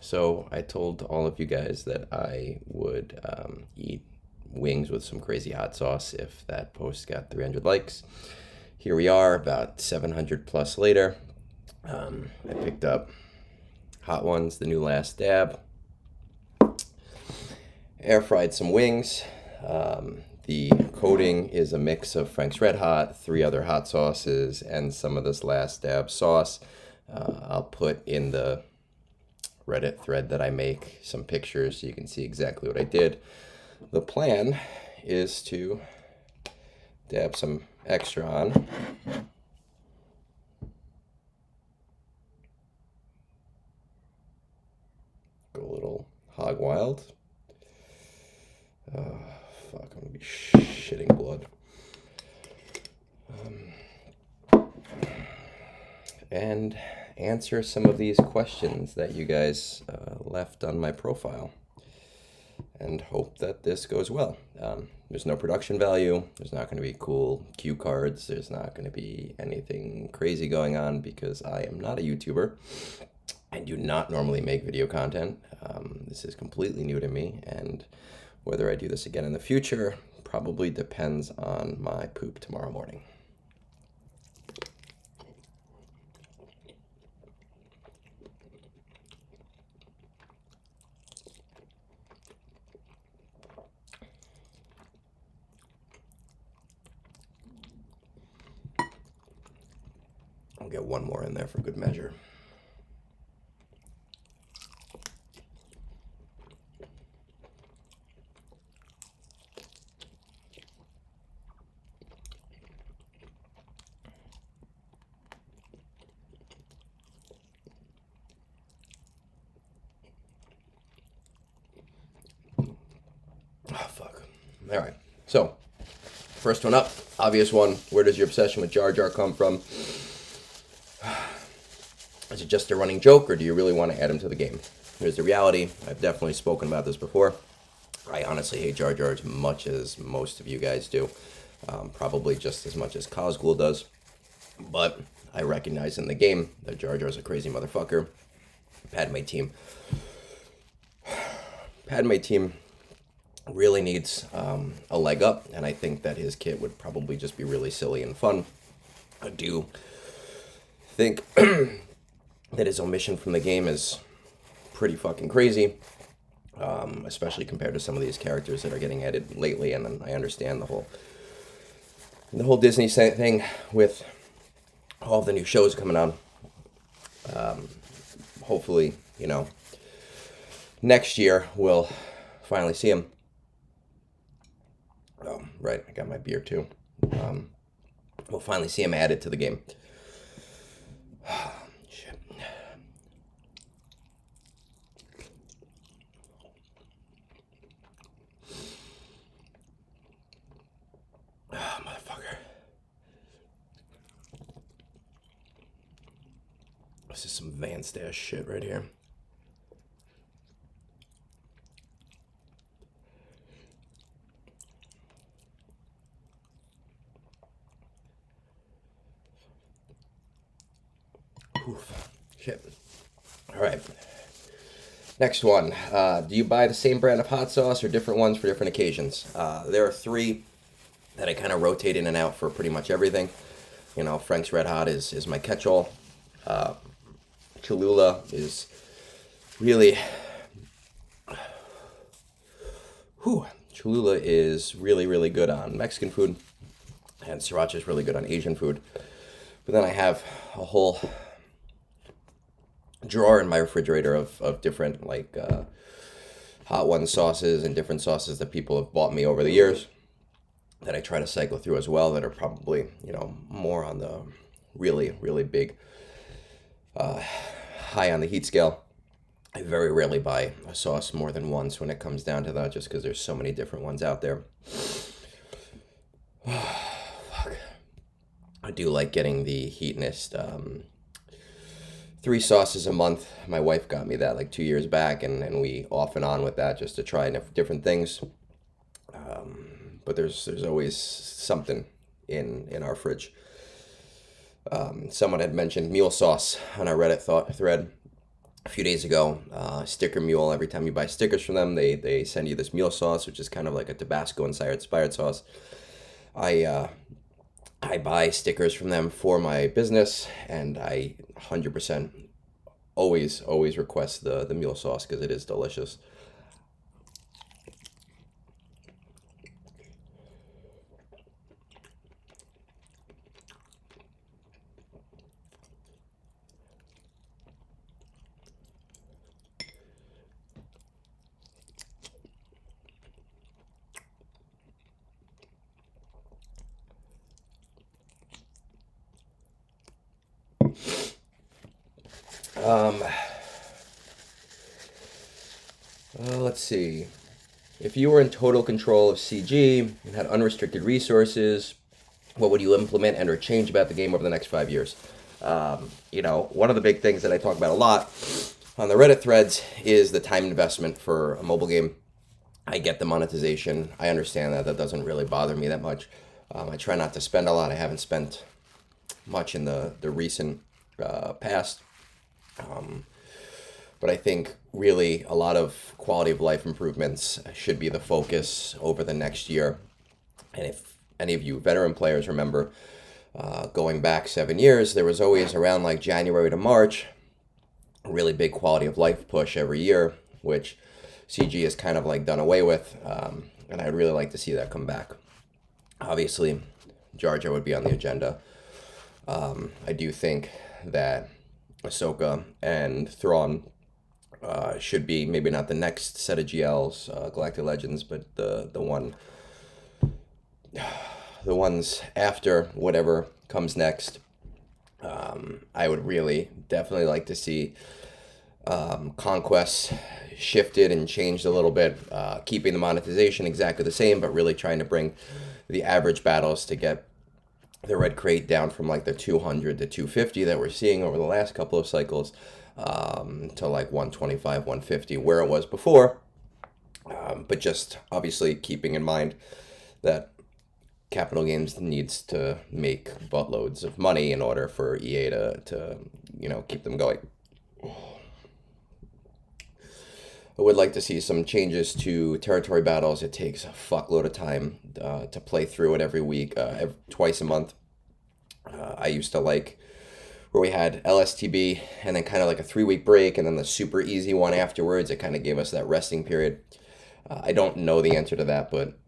So I told all of you guys that I would eat wings with some crazy hot sauce if that post got 300 likes. Here we are, about 700 plus later. I picked up Hot Ones, the new last dab. Air fried some wings. The coating is a mix of Frank's Red Hot, 3 other hot sauces, and some of this last dab sauce. I'll put in the Reddit thread that I make some pictures so you can see exactly what I did. The plan is to dab some extra on. Go a little hog wild. Fuck, I'm gonna be shitting blood. And answer some of these questions that you guys left on my profile, and hope that this goes well. There's no production value. There's not going to be cool cue cards. There's not going to be anything crazy going on because I am not a YouTuber. I do not normally make video content. This is completely new to me, and whether I do this again in the future probably depends on my poop tomorrow morning. I'll get one more in there for good measure. Oh, fuck. All right. So, first one up, obvious one. Where does your obsession with Jar Jar come from? Is it just a running joke, or do you really want to add him to the game? Here's the reality. I've definitely spoken about this before. I honestly hate Jar Jar as much as most of you guys do. Probably just as much as Swgoh does. But I recognize in the game that Jar Jar's a crazy motherfucker. Padme team really needs a leg up, and I think that his kit would probably just be really silly and fun. I do think that his omission from the game is pretty fucking crazy, especially compared to some of these characters that are getting added lately. And then I understand the whole Disney thing with all the new shows coming on. Hopefully, next year we'll finally see him. Oh, right, I got my beer too. We'll finally see him added to the game. Shit. Oh, motherfucker. This is some Van Stash shit right here. Oof. Shit. All right. Next one. Do you buy the same brand of hot sauce or different ones for different occasions? There are 3 that I kind of rotate in and out for pretty much everything. Frank's Red Hot is my catch-all. Cholula is really... Cholula is really, really good on Mexican food, and Sriracha is really good on Asian food. But then I have a whole drawer in my refrigerator of different Hot One sauces and different sauces that people have bought me over the years that I try to cycle through as well, that are probably more on the really, really big high on the heat scale. I very rarely buy a sauce more than once when it comes down to that, just because there's so many different ones out there. Fuck. I do like getting the Heatonist 3 sauces a month. My wife got me that like 2 years back, and we off and on with that just to try different things. But there's always something in our fridge. Someone had mentioned mule sauce on our Reddit thread. a few days ago, Sticker Mule. Every time you buy stickers from them, they send you this mule sauce, which is kind of like a Tabasco inspired sauce. I uh, I buy stickers from them for my business, and I 100% always request the mule sauce because it is delicious. Um, let's see. If you were in total control of CG and had unrestricted resources, what would you implement and or change about the game over the next 5 years? One of the big things that I talk about a lot on the Reddit threads is the time investment for a mobile game. I get the monetization. I understand that. That doesn't really bother me that much. I try not to spend a lot. I haven't spent much in the recent past. But I think really a lot of quality of life improvements should be the focus over the next year. And if any of you veteran players remember, going back 7 years, there was always around like January to March, a really big quality of life push every year, which CG is kind of like done away with. And I'd really like to see that come back. Obviously, Georgia would be on the agenda. I do think that Ahsoka and Thrawn should be maybe not the next set of GLs, Galactic Legends, but the ones after whatever comes next. I would really definitely like to see Conquest shifted and changed a little bit, keeping the monetization exactly the same, but really trying to bring the average battles to get the red crate down from like the 200 to 250 that we're seeing over the last couple of cycles, to like 125, 150, where it was before. But just obviously keeping in mind that Capital Games needs to make buttloads of money in order for EA to keep them going. I would like to see some changes to territory battles. It takes a fuckload of time to play through it every week, twice a month. I used to like where we had LSTB and then kind of like a 3 week break and then the super easy one afterwards. It kind of gave us that resting period. I don't know the answer to that, but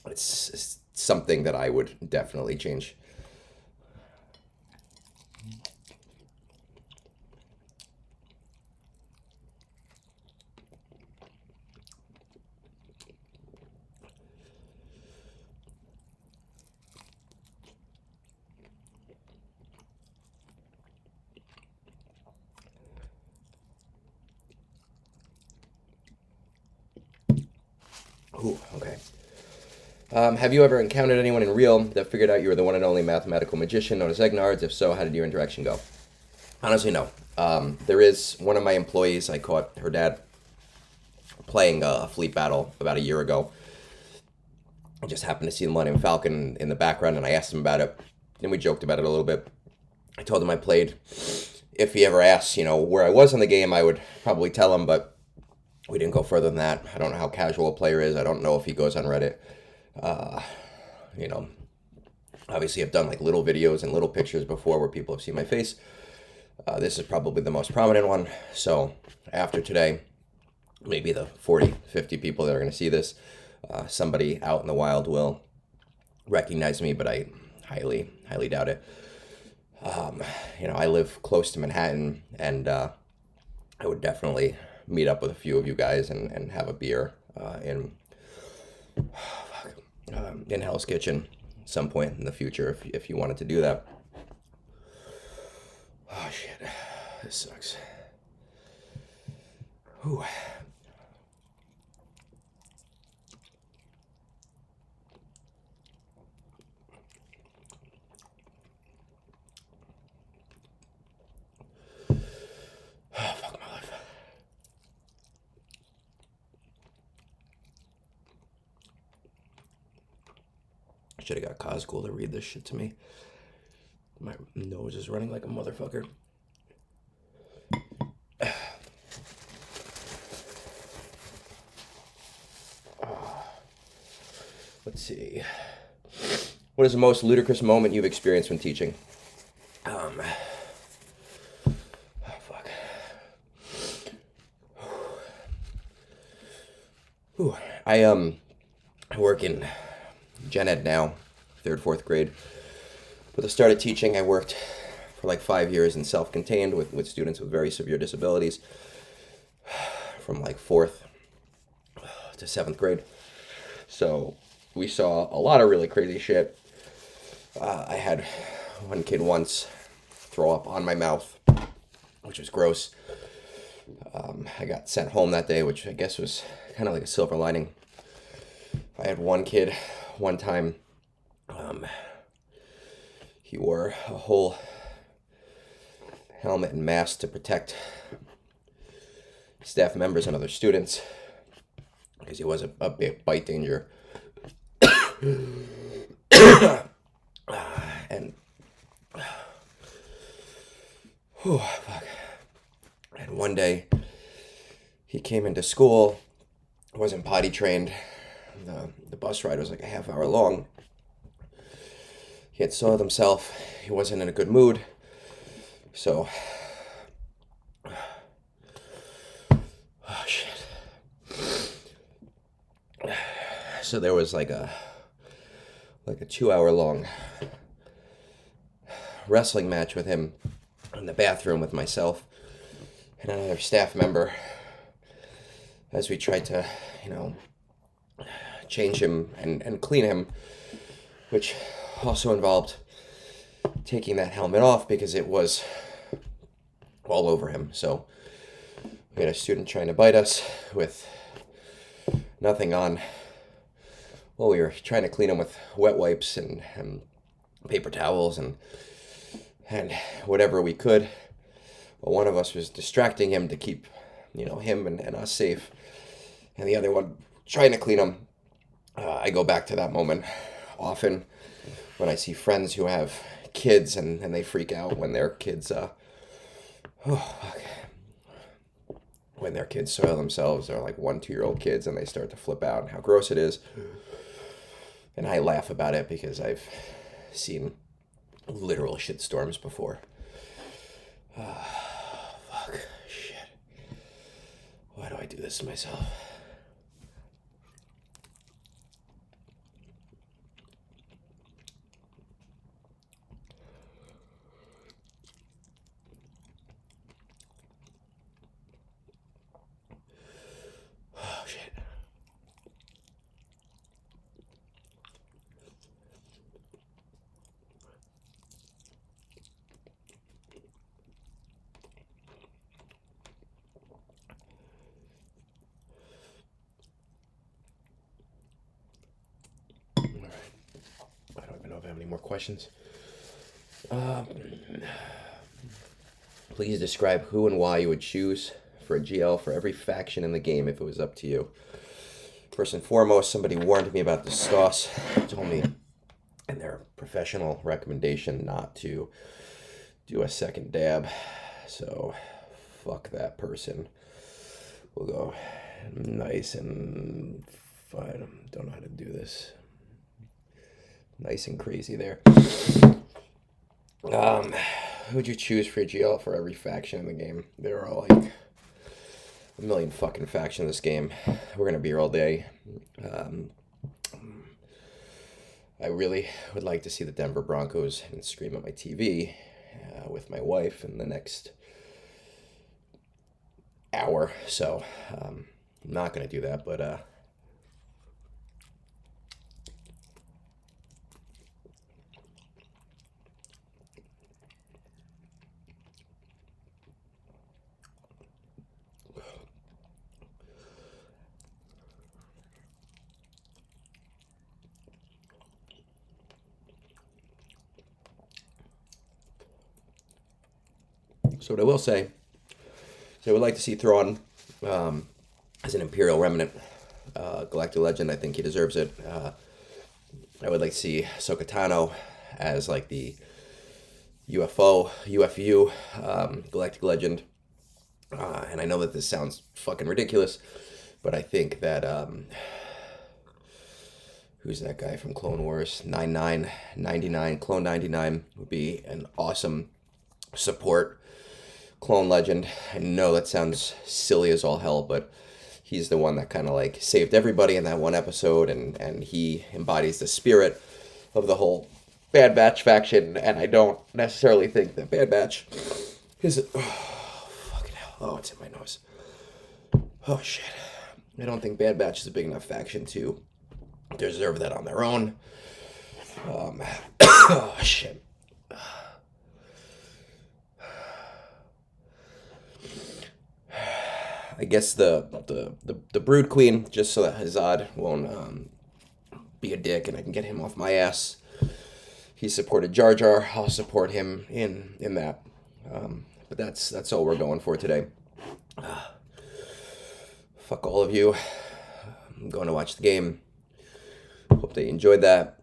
it's something that I would definitely change. Ooh, okay. Have you ever encountered anyone in real that figured out you were the one and only mathematical magician known as Egnards? If so, how did your interaction go? Honestly, no. There is one of my employees, I caught her dad playing a fleet battle about a year ago. I just happened to see the Millennium Falcon in the background, and I asked him about it, and we joked about it a little bit. I told him I played. If he ever asks, where I was in the game, I would probably tell him, but we didn't go further than that. I don't know how casual a player is. I don't know if he goes on Reddit. Uh, you know, Obviously, I've done like little videos and little pictures before where people have seen my face. This is probably the most prominent one. So after today, maybe the 40, 50 people that are going to see this, somebody out in the wild will recognize me, but I highly doubt it. I live close to Manhattan, and I would definitely meet up with a few of you guys and have a beer in Hell's Kitchen at some point in the future if you wanted to do that. Oh shit, this sucks. Whew. Oh, fuck my life. I should have got Coscool to read this shit to me. My nose is running like a motherfucker. Let's see. What is the most ludicrous moment you've experienced when teaching? Oh, fuck. Whew. I work in gen ed now, 3rd, 4th grade. But I started teaching, I worked for like 5 years in self-contained with students with very severe disabilities from like 4th to 7th grade. So we saw a lot of really crazy shit. I had one kid once throw up on my mouth, which was gross. I got sent home that day, which I guess was kind of like a silver lining. I had one kid one time, he wore a whole helmet and mask to protect staff members and other students because he was a big bite danger. And fuck. And one day he came into school, wasn't potty trained. The bus ride was like a half hour long. He had soiled himself. He wasn't in a good mood. So, oh shit. So there was like a 2-hour long wrestling match with him in the bathroom with myself and another staff member as we tried to, change him and clean him, which also involved taking that helmet off because it was all over him. So we had a student trying to bite us with nothing on. Well, we were trying to clean him with wet wipes and paper towels and whatever we could. Well, one of us was distracting him to keep, him and us safe. And the other one trying to clean him. I go back to that moment often when I see friends who have kids and they freak out when their kids, when their kids soil themselves. They're like 1-2-year-old kids and they start to flip out and how gross it is. And I laugh about it because I've seen literal shitstorms before. Fuck, shit. Why do I do this to myself? Oh, shit. I don't even know if I have any more questions. Please describe who and why you would choose for a GL for every faction in the game if it was up to you. First and foremost, somebody warned me about the sauce. Told me in their professional recommendation not to do a second dab. So, fuck that person. We'll go nice and fine. Don't know how to do this. Nice and crazy there. Who'd you choose for a GL for every faction in the game? There are like a million fucking factions in this game. We're gonna be here all day. I really would like to see the Denver Broncos and scream at my TV with my wife in the next hour. So I'm not gonna do that, but so what I will say is I would like to see Thrawn as an Imperial Remnant, Galactic Legend. I think he deserves it. I would like to see Ahsoka Tano as like the UFU, Galactic Legend. And I know that this sounds fucking ridiculous, but I think that who's that guy from Clone Wars? 99, Clone 99 would be an awesome support. Clone legend. I know that sounds silly as all hell, but he's the one that kind of like saved everybody in that one episode, and he embodies the spirit of the whole Bad Batch faction, and I don't necessarily think that Bad Batch is... Oh, fucking hell. Oh, it's in my nose. Oh, shit. I don't think Bad Batch is a big enough faction to deserve that on their own. Oh, shit. I guess the Brood Queen, just so that Hazad won't be a dick and I can get him off my ass. He supported Jar Jar. I'll support him in that. But that's all we're going for today. Fuck all of you. I'm going to watch the game. Hope that you enjoyed that.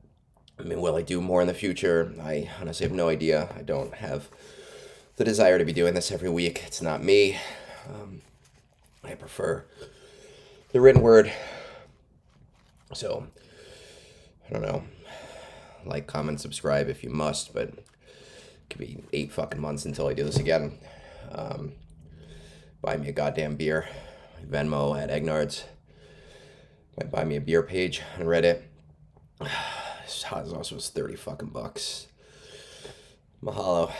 I mean, will I do more in the future? I honestly have no idea. I don't have the desire to be doing this every week. It's not me. I prefer the written word. So, I don't know. Like, comment, subscribe if you must, but it could be 8 fucking months until I do this again. Buy me a goddamn beer. Venmo at Egnards. Might buy me a beer page on Reddit. This hot sauce was 30 fucking bucks. Mahalo.